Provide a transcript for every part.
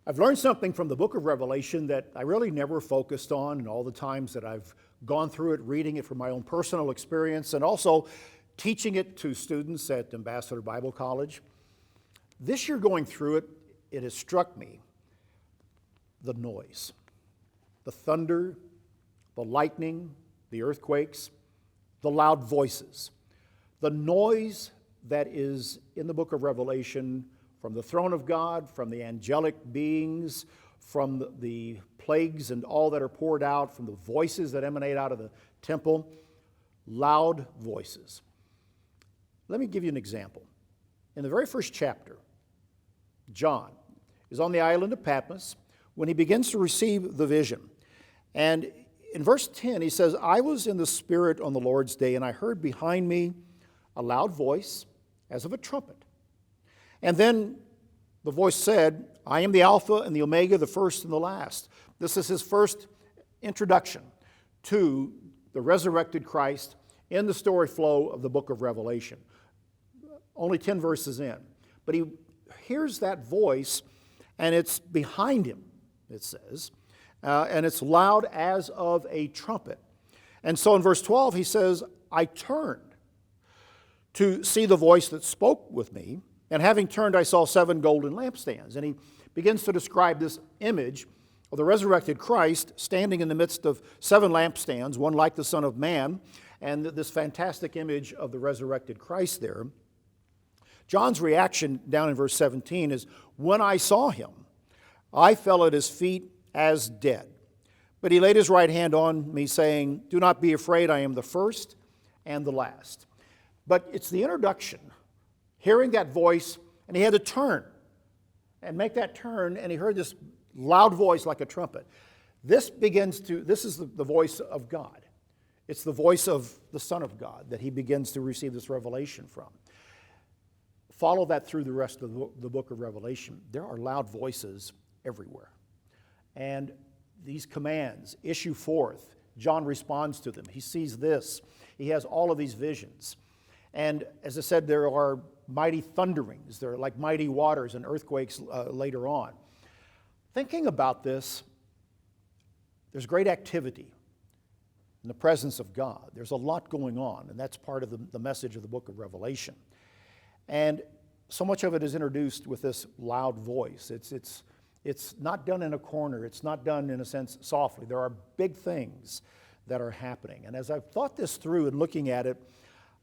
I've learned something from the book of Revelation that I really never focused on in all the times that I've gone through it, reading it from my own personal experience, and also teaching it to students at Ambassador Bible College. This year going through it, it has struck me the noise, the thunder, the lightning, the earthquakes, the loud voices, the noise that is in the book of Revelation from the throne of God, from the angelic beings, from the plagues and all that are poured out, from the voices that emanate out of the temple, loud voices. Let me give you an example. In the very first chapter, John is on the island of Patmos when he begins to receive the vision. And in verse 10, he says, "I was in the Spirit on the Lord's day, and I heard behind me a loud voice as of a trumpet. And then the voice said, I am the Alpha and the Omega, the first and the last." This is his first introduction to the resurrected Christ in the story flow of the book of Revelation. Only 10 verses in. But he hears that voice, and it's behind him, it says, and it's loud as of a trumpet. And so in verse 12, he says, "I turned to see the voice that spoke with me, and having turned, I saw 7 golden lampstands." And he begins to describe this image of the resurrected Christ standing in the midst of 7 lampstands, one like the Son of Man, and this fantastic image of the resurrected Christ there. John's reaction down in verse 17 is, "When I saw him, I fell at his feet as dead. But he laid his right hand on me, saying, 'Do not be afraid, I am the first and the last.'" But it's the introduction, hearing that voice, and he had to turn and make that turn, and he heard this loud voice like a trumpet. This is the voice of God. It's the voice of the Son of God that he begins to receive this revelation from. Follow that through the rest of the book of Revelation. There are loud voices everywhere. And these commands issue forth. John responds to them. He sees this. He has all of these visions. And as I said, there are mighty thunderings. They're like mighty waters and earthquakes later on. Thinking about this, there's great activity in the presence of God. There's a lot going on, and that's part of the message of the book of Revelation. And so much of it is introduced with this loud voice. It's not done in a corner. It's not done, in a sense, softly. There are big things that are happening. And as I've thought this through and looking at it,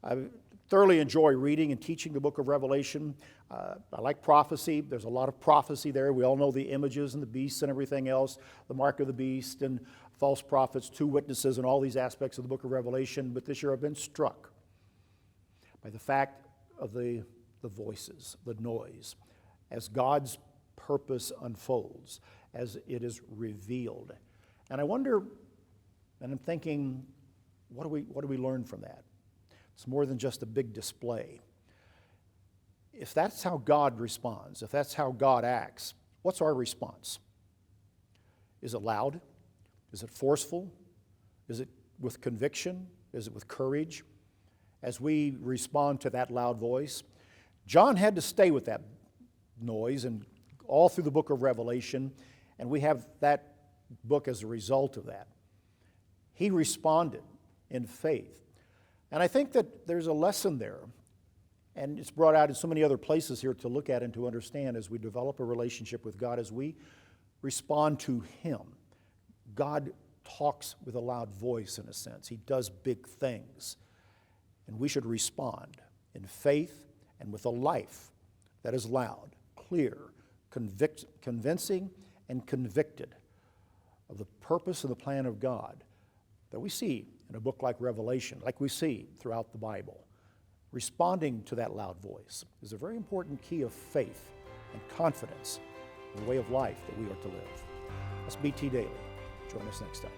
I thoroughly enjoy reading and teaching the book of Revelation. I like prophecy. There's a lot of prophecy there. We all know the images and the beasts and everything else, the mark of the beast and false prophets, 2 witnesses, and all these aspects of the book of Revelation. But this year I've been struck by the fact of the voices, the noise, as God's purpose unfolds, as it is revealed. And I wonder, and I'm thinking, what do we learn from that? It's more than just a big display. If that's how God responds, if that's how God acts, what's our response? Is it loud? Is it forceful? Is it with conviction? Is it with courage? As we respond to that loud voice, John had to stay with that noise and all through the book of Revelation, and we have that book as a result of that. He responded in faith. And I think that there's a lesson there, and it's brought out in so many other places here to look at and to understand as we develop a relationship with God, as we respond to Him. God talks with a loud voice, in a sense. He does big things. And we should respond in faith and with a life that is loud, clear, convincing, and convicted of the purpose and the plan of God that we see in a book like Revelation, like we see throughout the Bible. Responding to that loud voice is a very important key of faith and confidence in the way of life that we are to live. That's BT Daily. Join us next time.